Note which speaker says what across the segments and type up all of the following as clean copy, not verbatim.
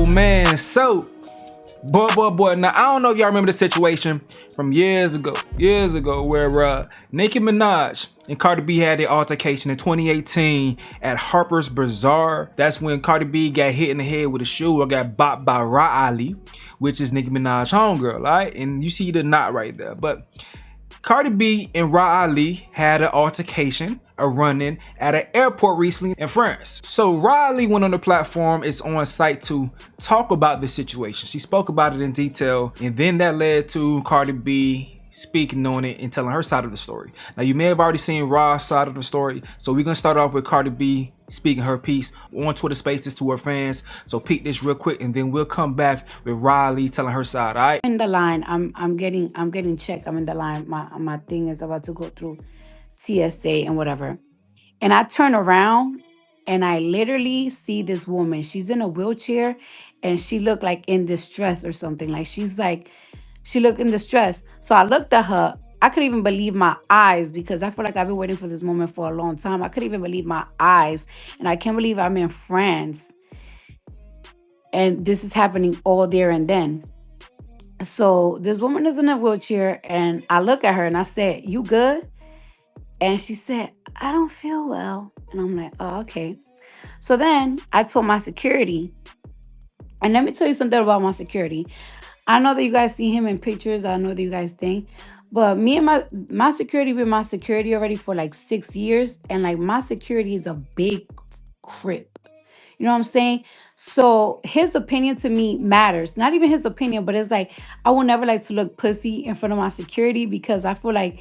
Speaker 1: man, so boy. Now I don't know if y'all remember the situation from years ago, where Nicki Minaj and Cardi B had their altercation in 2018 at Harper's Bazaar. That's when Cardi B got hit in the head with a shoe or got bopped by Rah Ali, which is Nicki Minaj's homegirl, right? And you see the knot right there. But Cardi B and Rah Ali had an altercation, a run-in at an airport recently in France. So Rah Ali went on the platform, is on site to talk about this situation. She spoke about it in detail, and then that led to Cardi B speaking on it and telling her side of the story. Now you may have already seen Rah's side of the story, so we're gonna start off with Cardi B speaking her piece on Twitter Spaces to her fans. So peek this real quick, and then we'll come back with Rah Ali telling her side. All right.
Speaker 2: In the line. I'm getting checked. I'm in the line. My thing is about to go through TSA and whatever. And I turn around and I literally see this woman. She's in a wheelchair and she looked like in distress or something. Like she looked in distress. So I looked at her. I couldn't even believe my eyes because I feel like I've been waiting for this moment for a long time. I couldn't even believe my eyes. And I can't believe I'm in France. And this is happening all there and then. So this woman is in a wheelchair and I look at her and I said, "You good?" And she said, "I don't feel well." And I'm like, "Oh, okay." So then I told my security, and let me tell you something about my security. I know that you guys see him in pictures. I know that you guys think, but me and my security been my security already for like 6 years, and like my security is a big crip. You know what I'm saying? So his opinion to me matters. Not even his opinion, but it's like I will never like to look pussy in front of my security because I feel like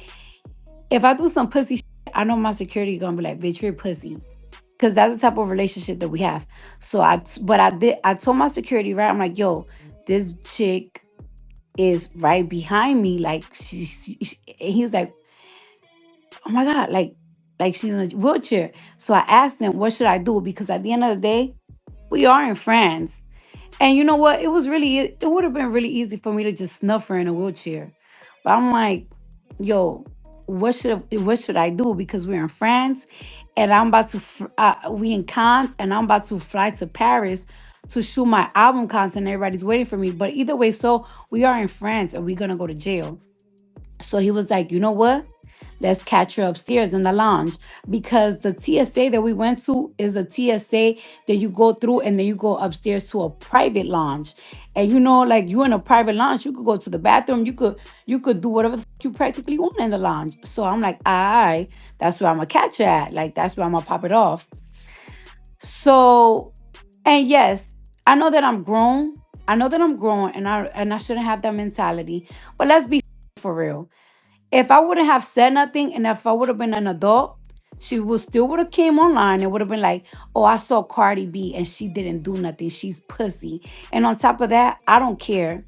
Speaker 2: if I do some pussy shit, I know my security gonna be like, "Bitch, you're pussy." Because that's the type of relationship that we have. So I told my security, right? I'm like, "Yo, this chick is right behind me." Like and he was like, "Oh my God, like she's in a wheelchair." So I asked him, "What should I do?" Because at the end of the day, we are in France. And you know what? It would have been really easy for me to just snuff her in a wheelchair. But I'm like, "Yo, what should I do?" Because we're in France and we in Cannes and I'm about to fly to Paris to shoot my album content. Everybody's waiting for me. But either way, so we are in France and we're gonna go to jail. So he was like, "You know what? Let's catch her upstairs in the lounge." Because the TSA that we went to is a TSA that you go through and then you go upstairs to a private lounge. And you know, like you in a private lounge, you could go to the bathroom, you could do whatever the you practically want in the lounge. So I'm like, "I that's where I'm gonna catch her at. Like that's where I'm gonna pop it off." So and yes, I know that I'm grown. I know that I'm grown and I shouldn't have that mentality. But let's be for real. If I wouldn't have said nothing and if I would have been an adult, she would have came online and would have been like, "Oh, I saw Cardi B and she didn't do nothing. She's pussy." And on top of that, I don't care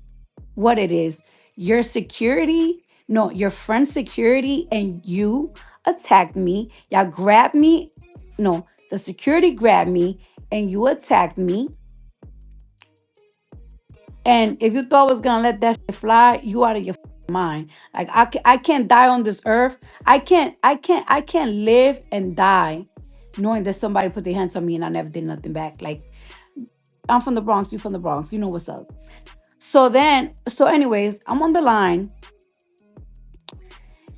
Speaker 2: what it is. Your security, no, your friend's security and you attacked me. Y'all grabbed me. No, the security grabbed me and you attacked me. And if you thought I was gonna let that shit fly, you out of your mind. Like I can't die on this earth. I can't live and die knowing that somebody put their hands on me and I never did nothing back. Like I'm from the Bronx, you from the Bronx, you know what's up. So anyways, I'm on the line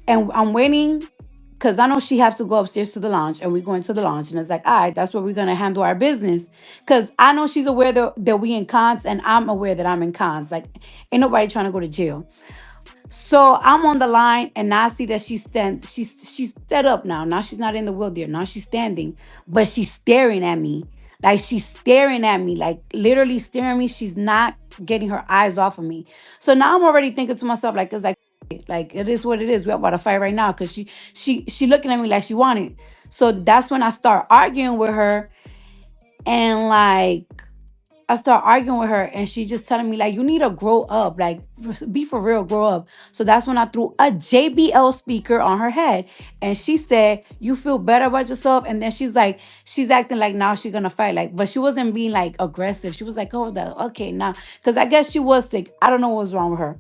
Speaker 2: and I'm waiting because I know she has to go upstairs to the lounge and we're going to the lounge. And it's like, all right, that's where we're going to handle our business. Because I know she's aware that we in cons and I'm aware that I'm in cons. Like, ain't nobody trying to go to jail. So I'm on the line and now I see that she's set up now. Now she's not in the wheelchair. Now she's standing, but she's staring at me. Like she's staring at me, like literally staring at me. She's not getting her eyes off of me. So now I'm already thinking to myself, like, it's like it is what it is. We're about to fight right now because she looking at me like she wanted. So that's when I start arguing with her and like I start arguing with her and she's just telling me like you need to grow up. Like be for real, grow up. So that's when I threw a JBL speaker on her head, and she said, "You feel better about yourself?" And then she's like, she's acting like now she's gonna fight, like, but she wasn't being like aggressive. She was like, "Oh, okay, now," because I guess she was sick. I don't know what was wrong with her.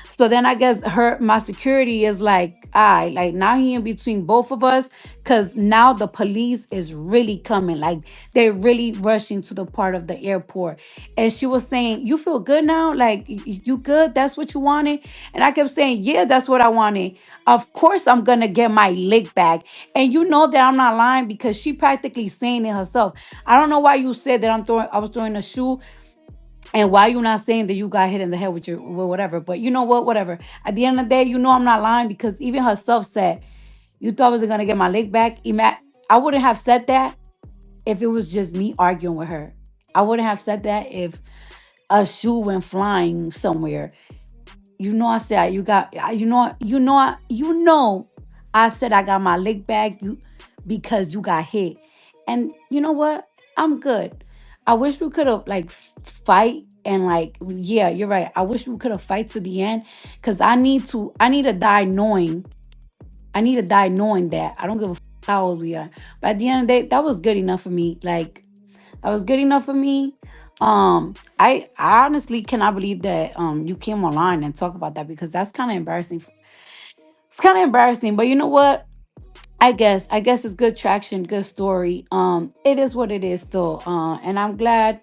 Speaker 2: So then I guess my security is like, I like now he in between both of us, because now the police is really coming. Like they're really rushing to the part of the airport. And she was saying, "You feel good now? Like you good? That's what you wanted?" And I kept saying, "Yeah, that's what I wanted. Of course I'm gonna get my lick back." And you know that I'm not lying because she practically saying it herself. I don't know why you said that I was throwing a shoe, and why you not saying that you got hit in the head with your with whatever. But you know what? Whatever. At the end of the day, you know I'm not lying because even herself said, "You thought I wasn't gonna get my leg back." I wouldn't have said that if it was just me arguing with her. I wouldn't have said that if a shoe went flying somewhere. You know I said you got I said I got my leg back you because you got hit. And you know what? I'm good. I wish we could have like fight and like, yeah, you're right. I wish we could have fight to the end cuz I need to die knowing. I need to die knowing that. I don't give a how old we are. But at the end of the day, that was good enough for me. Like that was good enough for me. I honestly cannot believe that you came online and talk about that because that's kind of embarrassing. It's kind of embarrassing, but you know what? I guess it's good traction, good story. It is what it is though. And I'm glad.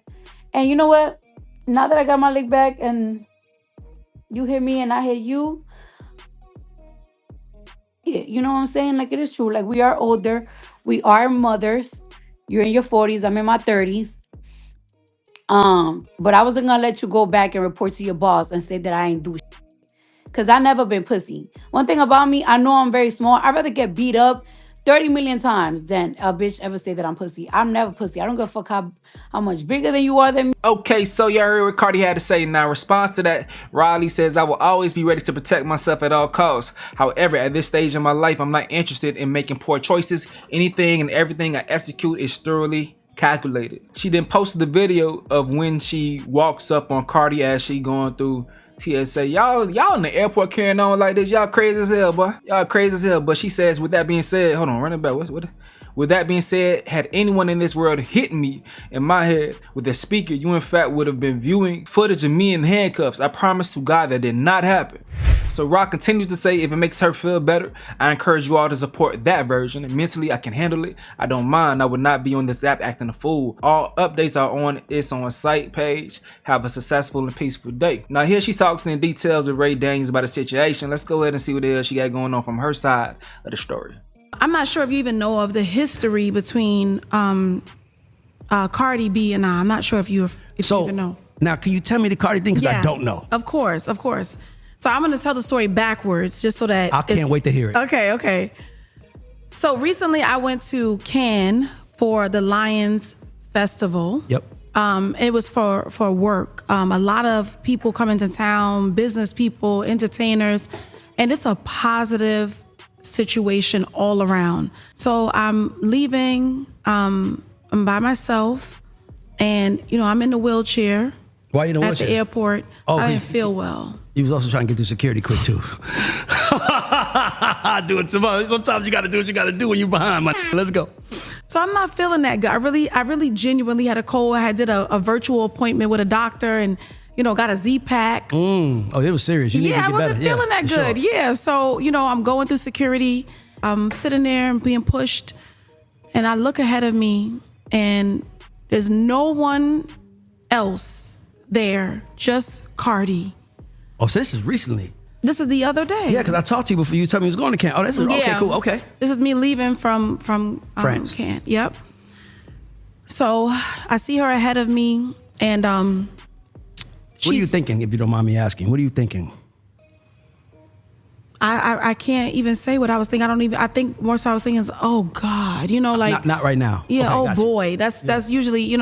Speaker 2: And you know what? Now that I got my leg back and you hear me and I hear you, yeah, you know what I'm saying? Like it is true. Like we are older, we are mothers. You're in your 40s, I'm in my 30s. But I wasn't gonna let you go back and report to your boss and say that I ain't do because I never been pussy. One thing about me, I know I'm very small. I'd rather get beat up 30 million times than a bitch ever say that I'm pussy. I'm never pussy. I don't give a fuck how much bigger than you are than me.
Speaker 1: Okay, so y'all heard what Cardi had to say. Now, in response to that, Rah Ali says, "I will always be ready to protect myself at all costs. However, at this stage in my life, I'm not interested in making poor choices. Anything and everything I execute is thoroughly calculated." She then posted the video of when she walks up on Cardi as she going through TSA. Y'all in the airport carrying on like this. Y'all crazy as hell, boy. Y'all crazy as hell. But she says, with that being said, hold on, run it back. What? With that being said, had anyone in this world hit me in my head with a speaker, you in fact would have been viewing footage of me in handcuffs. I promise to God that did not happen. So Rock continues to say, if it makes her feel better, I encourage you all to support that version. Mentally, I can handle it. I don't mind. I would not be on this app acting a fool. All updates are on its on site page. Have a successful and peaceful day. Now here she talks in details with Ray Daniels about the situation. Let's go ahead and see what it is she got going on from her side of the story.
Speaker 3: I'm not sure if you even know of the history between Cardi B and I. I'm not sure if you even know.
Speaker 4: Now, can you tell me the Cardi thing? Because I don't know.
Speaker 3: Of course. So I'm going to tell the story backwards just so that
Speaker 4: I can't wait to hear it.
Speaker 3: Okay. So recently I went to Cannes for the Lions Festival.
Speaker 4: Yep.
Speaker 3: It was for work. A lot of people come into town, business people, entertainers, and it's a positive situation all around. So I'm leaving, I'm by myself, and I'm in the wheelchair.
Speaker 4: Why are you in the
Speaker 3: wheelchair? At the airport.
Speaker 4: Oh,
Speaker 3: I didn't feel well.
Speaker 4: He was also trying to get through security quick too. I do it tomorrow. Sometimes you got to do what you got to do when you're behind. Let's go.
Speaker 3: So I'm not feeling that good. I really genuinely had a cold. I did a virtual appointment with a doctor and got a Z-Pack.
Speaker 4: Oh, it was serious. You need to get
Speaker 3: I wasn't
Speaker 4: better.
Speaker 3: feeling that good. Sure. Yeah. So, I'm going through security. I'm sitting there and being pushed. And I look ahead of me and there's no one else there, just Cardi.
Speaker 4: Oh, so this is recently?
Speaker 3: This is the other day.
Speaker 4: Yeah, because I talked to you before you told me you was going to Cannes. Oh, that's okay, cool, okay.
Speaker 3: This is me leaving from
Speaker 4: France.
Speaker 3: Cannes. Yep. So I see her ahead of me and
Speaker 4: what are you thinking, if you don't mind me asking? What are you thinking?
Speaker 3: I can't even say what I was thinking. I think more so I was thinking, oh God, like
Speaker 4: not right now.
Speaker 3: Yeah,
Speaker 4: okay,
Speaker 3: oh boy. That's usually,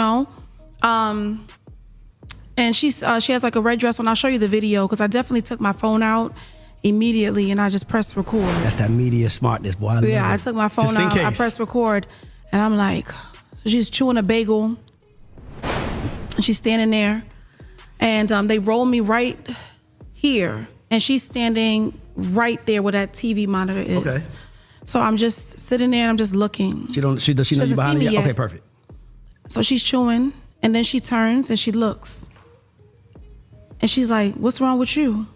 Speaker 3: and she has like a red dress on. I'll show you the video because I definitely took my phone out immediately and I just pressed record.
Speaker 4: That's that media smartness, boy.
Speaker 3: I took my phone out, I pressed record, and I'm like, so she's chewing a bagel and she's standing there and they rolled me right here, and she's standing right there where that TV monitor is.
Speaker 4: Okay.
Speaker 3: So I'm just sitting there and I'm just looking.
Speaker 4: Does she know you
Speaker 3: doesn't
Speaker 4: behind
Speaker 3: see
Speaker 4: her?
Speaker 3: me yet.
Speaker 4: Okay, perfect.
Speaker 3: So she's chewing, and then she turns and she looks. And she's like, "What's wrong with you?"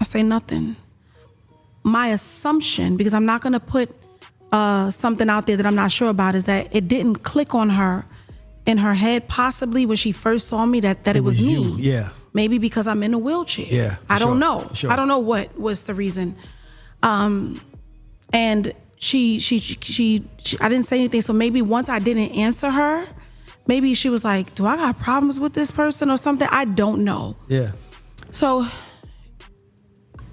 Speaker 3: I say nothing. My assumption, because I'm not gonna put something out there that I'm not sure about, is that it didn't click on her in her head, possibly when she first saw me, that it was me.
Speaker 4: You. Yeah.
Speaker 3: Maybe because I'm in a wheelchair.
Speaker 4: Yeah.
Speaker 3: I don't
Speaker 4: sure,
Speaker 3: know.
Speaker 4: Sure.
Speaker 3: I don't know what was the reason. And she I didn't say anything. So maybe once I didn't answer her, maybe she was like, "Do I got problems with this person or something?" I don't know.
Speaker 4: Yeah.
Speaker 3: So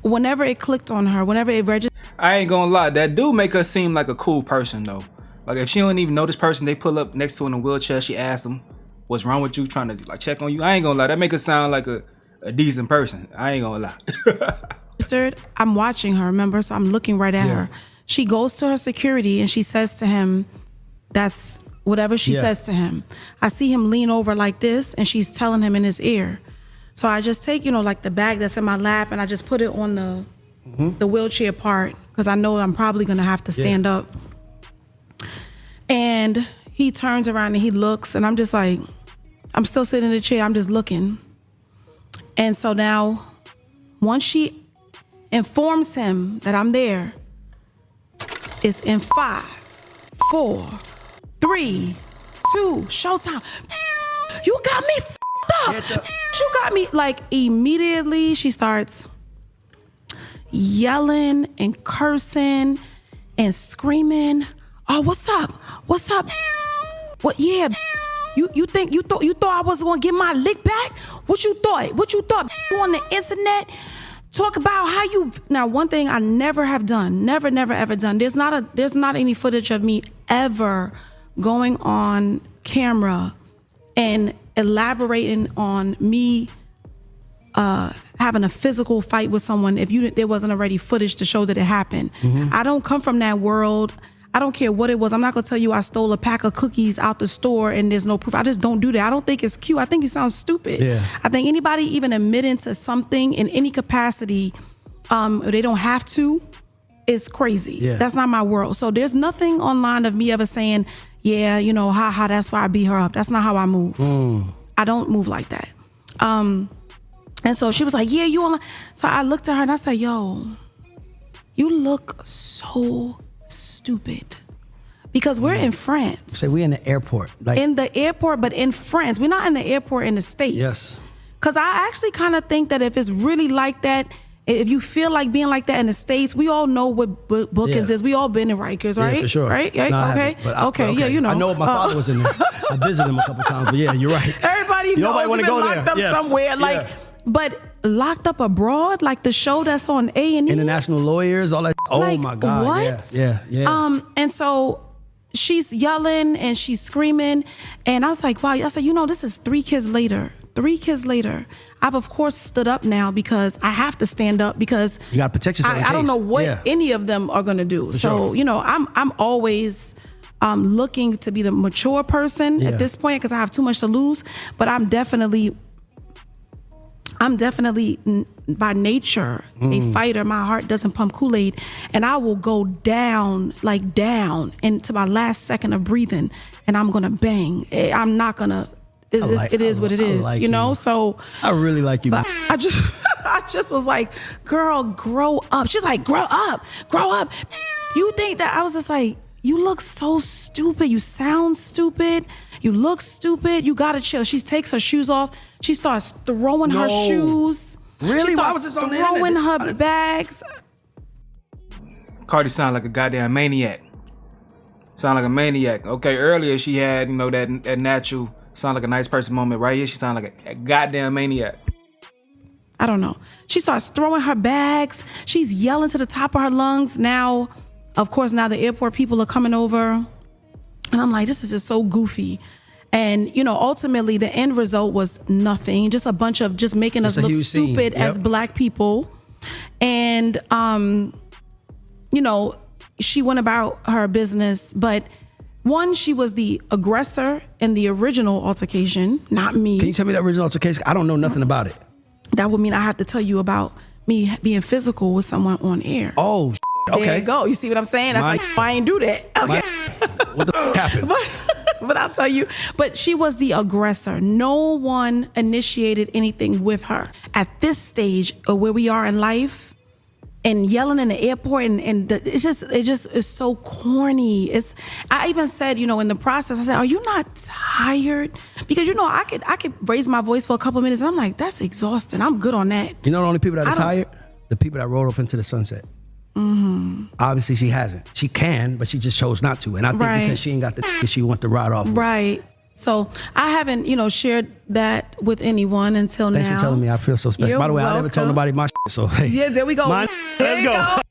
Speaker 3: whenever it clicked on her, whenever it registered.
Speaker 1: I ain't gonna lie, that do make her seem like a cool person though. Like if she don't even know this person, they pull up next to her in a wheelchair, she asks them, "What's wrong with you?" Trying to like check on you. I ain't gonna lie, that make her sound like a decent person. I ain't gonna lie.
Speaker 3: I'm watching her, remember? So I'm looking right at her. She goes to her security and she says to him, that's whatever she says to him. I see him lean over like this and she's telling him in his ear. So I just take, like the bag that's in my lap and I just put it on the wheelchair part because I know I'm probably gonna have to stand up. And he turns around and he looks and I'm just like, I'm still sitting in the chair, I'm just looking. And so now, once she informs him that I'm there, it's in 5, 4, 3, 2, showtime. You got me f***ed up. You got me. Like immediately she starts yelling and cursing and screaming. "Oh, what's up? What's up? What? Yeah. You thought I was gonna get my lick back? What you thought? What you thought? You on the internet? Talk about how you." Now, one thing I never have done, never ever done. There's not any footage of me ever going on camera and elaborating on me having a physical fight with someone if there wasn't already footage to show that it happened. I don't come from that world. I don't care what it was. I'm not gonna tell you I stole a pack of cookies out the store and there's no proof. I just don't do that. I don't think it's cute. I think you sound stupid.
Speaker 4: Yeah.
Speaker 3: I think anybody even admitting to something in any capacity, they don't have to, is crazy.
Speaker 4: Yeah.
Speaker 3: That's not my world. So there's nothing online of me ever saying, "Yeah, haha, that's why I beat her up." That's not how I move. I don't move like that. And so she was like, "Yeah, you online." So I looked at her and I said, "Yo, you look so stupid." Because we're in France.
Speaker 4: So we're in the airport. Like
Speaker 3: In the airport, but in France. We're not in the airport in the States.
Speaker 4: Yes.
Speaker 3: Because I actually kind of think that if it's really like that, if you feel like being like that in the States, we all know what bookings is. We all been in Rikers, right?
Speaker 4: Yeah, for sure.
Speaker 3: Right?
Speaker 4: No, I
Speaker 3: okay.
Speaker 4: haven't, but
Speaker 3: Okay. Yeah,
Speaker 4: I know my father was in there. I visited him a couple times, but yeah, you're right.
Speaker 3: Everybody knows
Speaker 4: Nobody wanna
Speaker 3: been
Speaker 4: go
Speaker 3: locked
Speaker 4: there.
Speaker 3: up
Speaker 4: Yes.
Speaker 3: somewhere. Like,
Speaker 4: Yeah.
Speaker 3: but locked up abroad, like the show that's on A&E.
Speaker 4: International lawyers, all that. Oh
Speaker 3: Like,
Speaker 4: my God.
Speaker 3: what?
Speaker 4: Yeah.
Speaker 3: And so she's yelling and she's screaming. And I was like, wow. I said, this is 3 kids later. 3 kids later. I've, of course, stood up now because I have to stand up because
Speaker 4: You got to protect yourself. in
Speaker 3: I don't
Speaker 4: case.
Speaker 3: know what
Speaker 4: Yeah.
Speaker 3: any of them are going to do.
Speaker 4: For
Speaker 3: So,
Speaker 4: sure.
Speaker 3: I'm always looking to be the mature person
Speaker 4: Yeah.
Speaker 3: at this point because I have too much to lose. But I'm definitely by nature a fighter. My heart doesn't pump Kool-Aid, and I will go down into my last second of breathing, and I'm gonna bang. I'm not gonna. It is what it is,
Speaker 4: like
Speaker 3: you know.
Speaker 4: you.
Speaker 3: So
Speaker 4: I really like you.
Speaker 3: but I just was like, "Girl, grow up." She's like, grow up. You think that?" I was just like, "You look so stupid. You sound stupid. You look stupid. You gotta chill." She takes her shoes off. She starts throwing her shoes.
Speaker 4: Really?
Speaker 3: She
Speaker 4: Why
Speaker 3: starts
Speaker 4: was this on the
Speaker 3: throwing
Speaker 4: internet?
Speaker 3: her bags.
Speaker 1: Cardi sound like a goddamn maniac. Sound like a maniac. Okay, earlier she had, that natural sound like a nice person moment. Right here, she sound like a goddamn maniac.
Speaker 3: I don't know. She starts throwing her bags. She's yelling to the top of her lungs. Now, of course, the airport people are coming over. And I'm like, this is just so goofy. And, ultimately the end result was nothing. Just a bunch of just making us
Speaker 4: a
Speaker 3: look
Speaker 4: huge scene.
Speaker 3: stupid as
Speaker 4: Yep.
Speaker 3: Black people. And, she went about her business. But one, she was the aggressor in the original altercation, not me.
Speaker 4: Can you tell me that original altercation? I don't know nothing about it.
Speaker 3: that would mean I have to tell you about me being physical with someone on air.
Speaker 4: Oh, okay.
Speaker 3: There you go. You see what I'm saying? That's like, I ain't do that. Okay.
Speaker 4: What the happened?
Speaker 3: But I'll tell you, but she was the aggressor. No one initiated anything with her. At this stage of where we are in life, and yelling in the airport, it just is so corny. I even said, in the process, I said, "Are you not tired?" Because I could raise my voice for a couple of minutes, and I'm like, that's exhausting. I'm good on that.
Speaker 4: You know the only people that are tired? The people that rode off into the sunset. Mm-hmm. Obviously, she hasn't. She can, but she just chose not to. And I think because she ain't got the she want to ride off with.
Speaker 3: Right. So I haven't, shared that with anyone until now.
Speaker 4: Thanks for telling me. I feel so special.
Speaker 3: You're
Speaker 4: By the way,
Speaker 3: welcome.
Speaker 4: I never told nobody my so hey.
Speaker 3: Yeah, there we go.
Speaker 4: Let's go.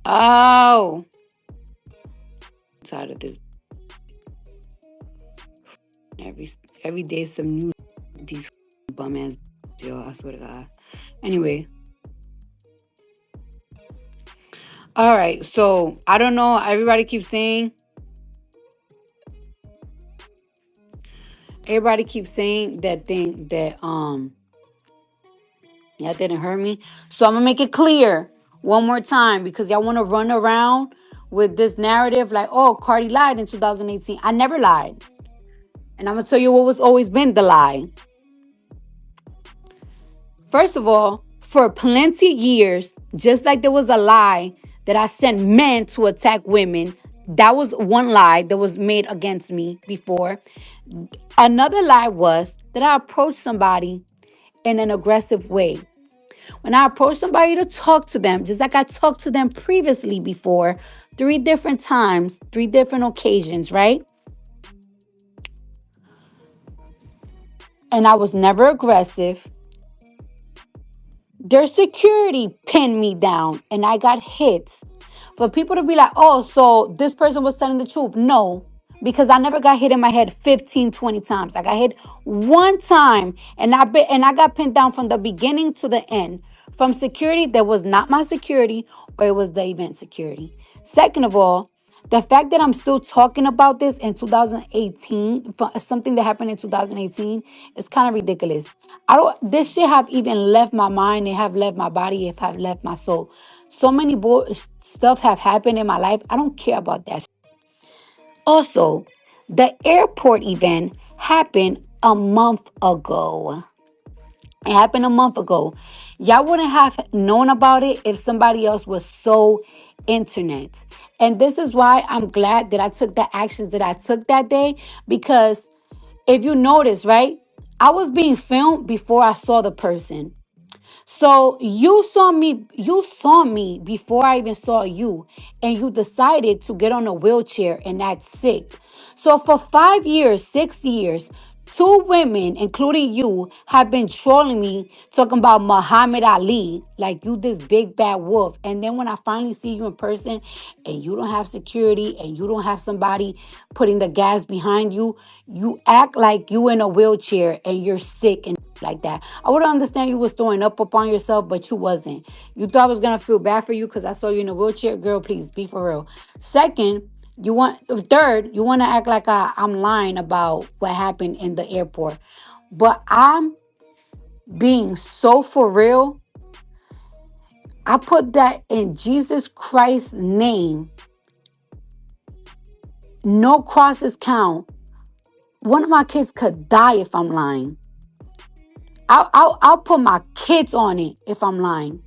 Speaker 2: Oh. I'm tired of this. Every day some new these bum ass yo, I swear to God. Anyway. All right, so I don't know. Everybody keeps saying that thing that y'all didn't hear me. So I'm gonna make it clear one more time because y'all want to run around with this narrative like, oh, Cardi lied in 2018. I never lied. And I'm gonna tell you what was always been the lie. First of all, for plenty years, just like there was a lie that I sent men to attack women, that was one lie that was made against me before. Another lie was that I approached somebody in an aggressive way. When I approached somebody to talk to them, just like I talked to them previously before, 3 different times, 3 different occasions, right? And I was never aggressive. Their security pinned me down and I got hit. For people to be like, oh, so this person was telling the truth. No, because I never got hit in my head 15, 20 times. I got hit one time and I got pinned down from the beginning to the end. From security that was not my security or it was the event security. Second of all, the fact that I'm still talking about this in 2018, something that happened in 2018, is kind of ridiculous. This shit have even left my mind, it have left my body, it have left my soul. So many stuff have happened in my life. I don't care about that. Also, the airport event happened a month ago. It happened a month ago. Y'all wouldn't have known about it if somebody else was so internet. And this is why I'm glad that I took the actions that I took that day. Because if you notice, right, I was being filmed before I saw the person. So you saw me before I even saw you, and you decided to get on a wheelchair and act sick. So for 5 years, 6 years, 2 women, including you, have been trolling me, talking about Muhammad Ali, like you this big bad wolf. And then when I finally see you in person and you don't have security and you don't have somebody putting the gas behind you, you act like you in a wheelchair and you're sick and like that. I would understand you was throwing up upon yourself, but you wasn't. You thought I was going to feel bad for you because I saw you in a wheelchair. Girl, please be for real. Third, you want to act like I'm lying about what happened in the airport. But I'm being so for real. I put that in Jesus Christ's name. No crosses count. One of my kids could die if I'm lying. I'll put my kids on it if I'm lying.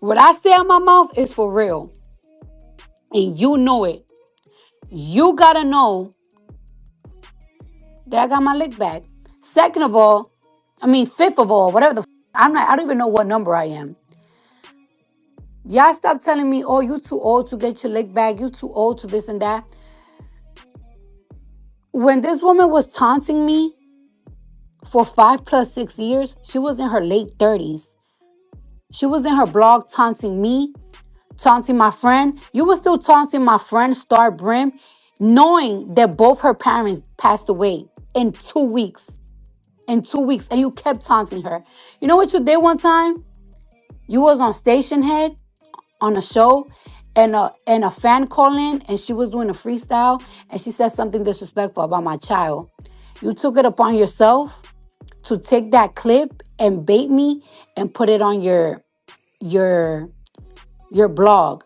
Speaker 2: What I say out my mouth is for real. And you know it. You gotta know that I got my lick back. Fifth of all, whatever I don't even know what number I am. Y'all stop telling me, oh, you too old to get your lick back. You too old to this and that. When this woman was taunting me for 5+6 years, she was in her late 30s. She was in her blog taunting me, taunting my friend. You were still taunting my friend, Star Brim, knowing that both her parents passed away in 2 weeks. And you kept taunting her. You know what you did one time? You was on Station Head on a show, and a fan called in, and she was doing a freestyle, and she said something disrespectful about my child. You took it upon yourself to take that clip and bait me and put it on your blog.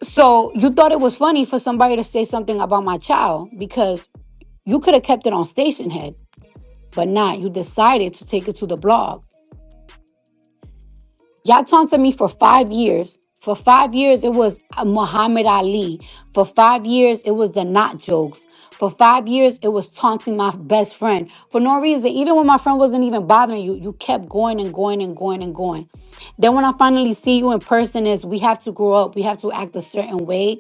Speaker 2: So you thought it was funny for somebody to say something about my child because you could have kept it on station head, but not. You decided to take it to the blog. Y'all taunted me for 5 years. For 5 years, it was Muhammad Ali. For 5 years, it was the not jokes. For 5 years, it was taunting my best friend for no reason. Even when my friend wasn't even bothering you, you kept going and going and going and going. Then when I finally see you in person, is we have to grow up. We have to act a certain way.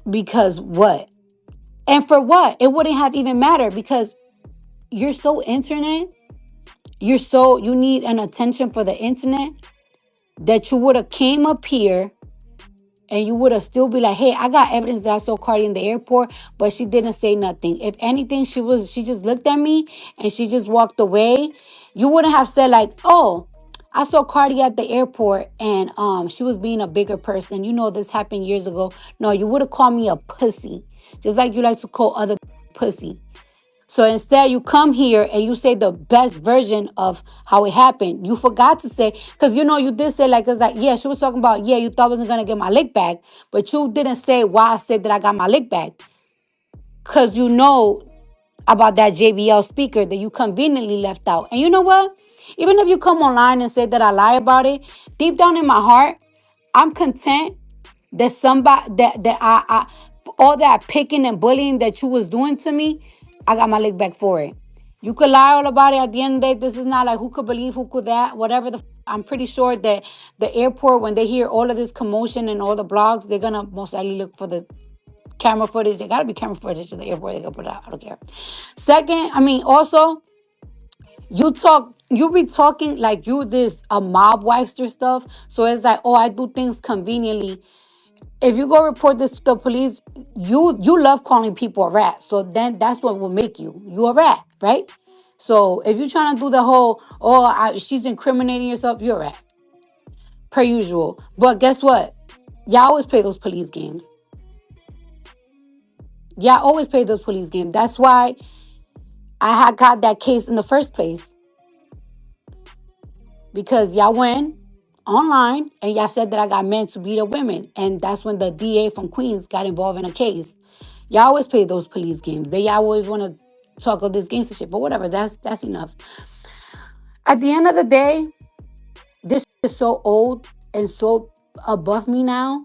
Speaker 2: Because what? And for what? It wouldn't have even mattered because you're so internet. You need an attention for the internet that you would have came up here and you would have still be like, hey, I got evidence that I saw Cardi in the airport, but she didn't say nothing. If anything, she just looked at me and she just walked away. You wouldn't have said like, oh, I saw Cardi at the airport and she was being a bigger person. You know this happened years ago. No, you would have called me a pussy. Just like you like to call other pussy. So instead, you come here and you say the best version of how it happened. You forgot to say, because you did say like, it's like, yeah, she was talking about, yeah, you thought I wasn't going to get my lick back, but you didn't say why I said that I got my lick back. Because you know about that JBL speaker that you conveniently left out. And you know what? Even if you come online and say that I lie about it, deep down in my heart, I'm content that somebody, that I all that picking and bullying that you was doing to me, I got my leg back for it. You could lie all about it. At the end of the day, this is not like who could believe, who could that, whatever I'm pretty sure that the airport, when they hear all of this commotion and all the blogs, they're gonna most likely look for the camera footage. There gotta be camera footage at the airport. They gonna put it out. I don't care. Second, also, you be talking like you this a mob wifester stuff. So it's like, oh, I do things conveniently. If you go report this to the police, you love calling people a rat. So then that's what will make you a rat, right? So if you're trying to do the whole, she's incriminating yourself, you're a rat, per usual. But guess what? Y'all always play those police games. Y'all always play those police games. That's why I had got that case in the first place. Because y'all went online and y'all said that I got men to beat up women. And that's when the DA from Queens got involved in a case. Y'all always play those police games. Y'all always want to talk of this gangster shit. But whatever, that's enough. At the end of the day, this is so old and so above me now.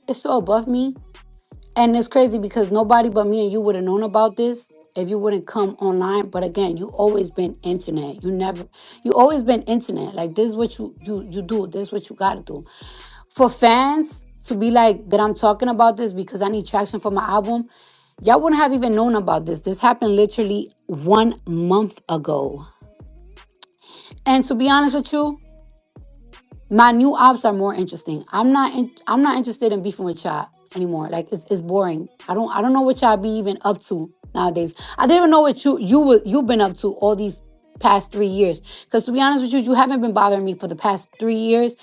Speaker 2: It's so above me. And it's crazy because nobody but me and you would have known about this if you wouldn't come online. But again, you always been internet. You always been internet. Like this is what you do. This is what you gotta do. For fans to be like that I'm talking about this because I need traction for my album, y'all wouldn't have even known about this. This happened literally 1 month ago. And to be honest with you, my new ops are more interesting. I'm not interested in beefing with y'all anymore. Like it's boring. I don't know what y'all be even up to nowadays. I didn't even know what you've been up to all these past 3 years. Because to be honest with you, you haven't been bothering me for the past 3 years.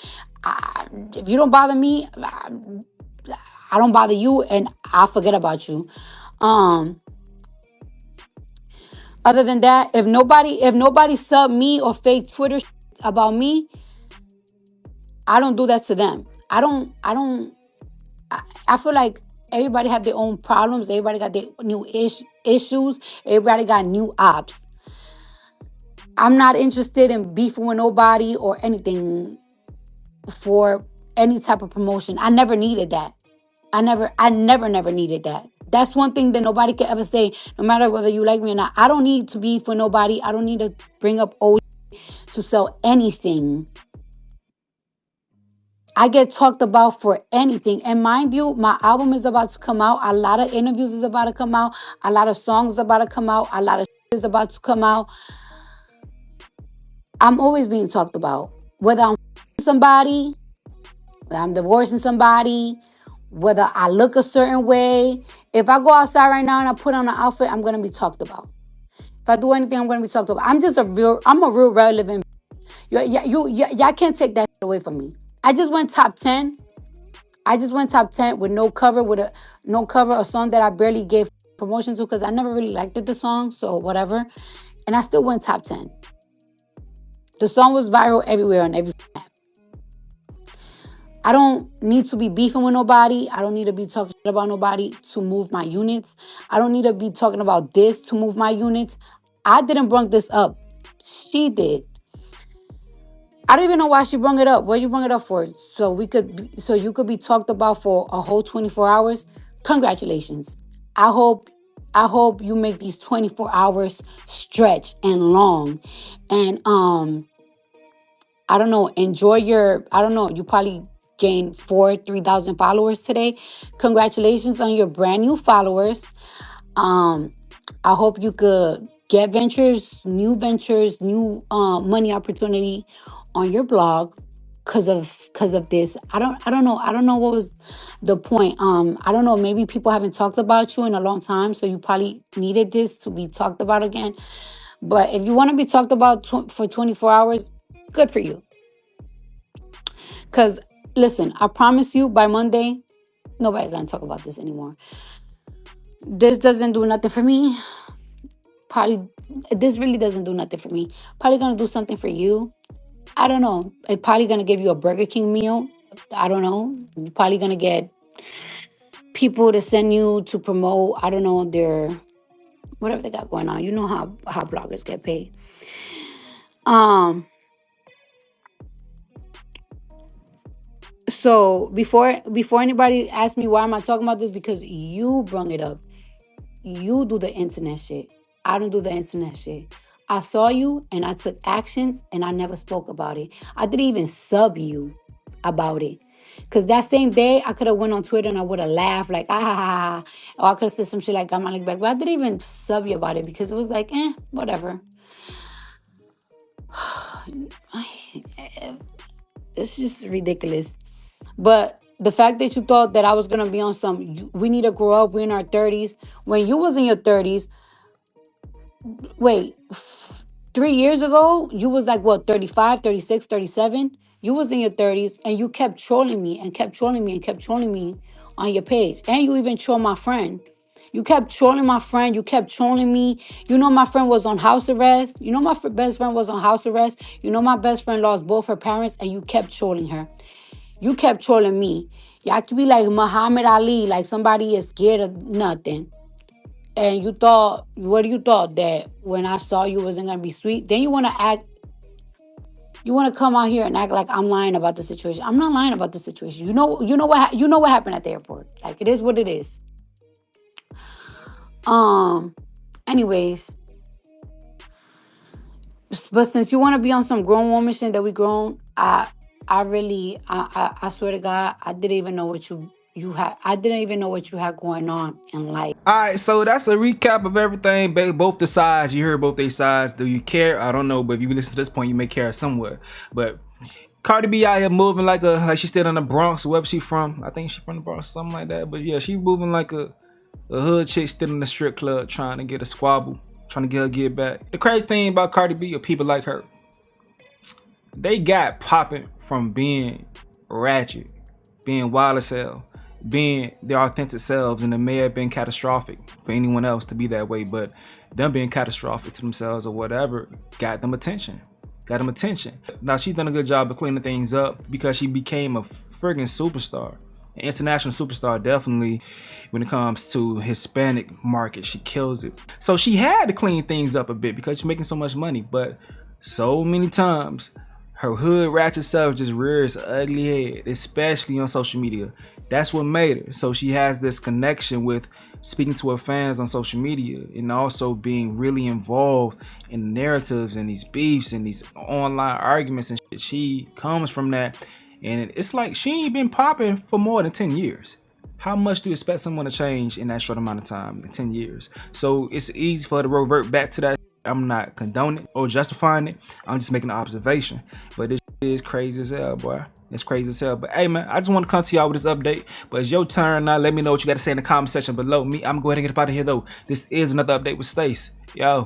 Speaker 2: If you don't bother me, I don't bother you, and I'll forget about you. Other than that, if nobody sub me or fake Twitter about me, I don't do that to them. I feel like everybody have their own problems. Everybody got their new issues. Everybody got new ops. I'm not interested in beefing with nobody or anything for any type of promotion. I never needed that. I never needed that. That's one thing that nobody can ever say, no matter whether you like me or not. I don't need to be for nobody. I don't need to bring up old to sell anything. I get talked about for anything. And mind you, my album is about to come out. A lot of interviews is about to come out. A lot of songs is about to come out. A lot of shit is about to come out. I'm always being talked about. Whether I'm somebody, whether I'm divorcing somebody, whether I look a certain way. If I go outside right now and I put on an outfit, I'm going to be talked about. If I do anything, I'm going to be talked about. I'm a real relevant. Y'all can't take that away from me. I just went top 10 I just went top 10 with no cover, a song that I barely gave promotion to because I never really liked the song, so whatever. And I still went top 10. The song was viral everywhere on every app. I don't need to be beefing with nobody. I don't need to be talking shit about nobody to move my units. I don't need to be talking about this to move my units. I didn't bring this up. She did. I don't even know why she brought it up. What you bring it up for? So you could be talked about for a whole 24 hours. Congratulations. I hope you make these 24 hours stretch and long. And I don't know, you probably gained 3,000 followers today. Congratulations on your brand new followers. I hope you could get new money opportunity on your blog because of this. I don't know what was the point. I don't know, maybe people haven't talked about you in a long time, so you probably needed this to be talked about again. But if you want to be talked about for 24 hours, good for you. Because listen, I promise you by Monday, nobody's going to talk about this anymore. This doesn't do nothing for me. This really doesn't do nothing for me. Probably going to do something for you. I don't know. It's probably going to give you a Burger King meal. I don't know. You're probably going to get people to send you to promote, I don't know, their whatever they got going on. You know how bloggers get paid. So before anybody asks me why am I talking about this, because you brought it up. You do the internet shit. I don't do the internet shit. I saw you and I took actions and I never spoke about it. I didn't even sub you about it. Because that same day, I could have went on Twitter and I would have laughed like, ah, ha, ha, ha. Or I could have said some shit like, got my leg back. But I didn't even sub you about it because it was like, whatever. It's just ridiculous. But the fact that you thought that I was going to be on we need to grow up, we're in our 30s. When you was in your 30s, wait, 3 years ago, you was like, what, 35, 36, 37? You was in your 30s and you kept trolling me and kept trolling me and kept trolling me on your page. And you even trolled my friend. You kept trolling my friend. You kept trolling me. You know my friend was on house arrest. You know my best friend was on house arrest. You know my best friend lost both her parents and you kept trolling her. You kept trolling me. Y'all could be like Muhammad Ali, like somebody is scared of nothing. And you thought, what do you thought? That when I saw you wasn't going to be sweet? Then you want to come out here and act like I'm lying about the situation. I'm not lying about the situation. You know what happened at the airport. Like, it is what it is. Anyways. But since you want to be on some grown woman shit that we grown, I swear to God, I didn't even know what you had going on in life.
Speaker 1: All right, so that's a recap of everything. Both the sides, you heard both their sides. Do you care? I don't know, but if you listen to this point, you may care somewhere. But Cardi B out here moving like she's still in the Bronx, wherever she from. I think she from the Bronx, something like that. But yeah, she moving like a hood chick still in the strip club, trying to get a squabble, trying to get her get back. The crazy thing about Cardi B or people like her, they got popping from being ratchet, being wild as hell, being their authentic selves, and it may have been catastrophic for anyone else to be that way, but them being catastrophic to themselves or whatever got them attention. Now she's done a good job of cleaning things up because she became a friggin' superstar, an international superstar. Definitely when it comes to Hispanic market, she kills it. So she had to clean things up a bit because she's making so much money, but so many times her hood ratchet self just rears an ugly head, especially on social media. That's what made her. So she has this connection with speaking to her fans on social media and also being really involved in narratives and these beefs and these online arguments and shit. She comes from that, and it's like she ain't been popping for more than 10 years. How much do you expect someone to change in that short amount of time, in 10 years? So it's easy for her to revert back to that. I'm not condoning it or justifying it. I'm just making an observation. But this is crazy as hell, boy. It's crazy as hell. But hey, man, I just want to come to y'all with this update. But it's your turn now. Let me know what you got to say in the comment section below. I'm going to go ahead and get up out of here, though. This is another update with Stace. Yo.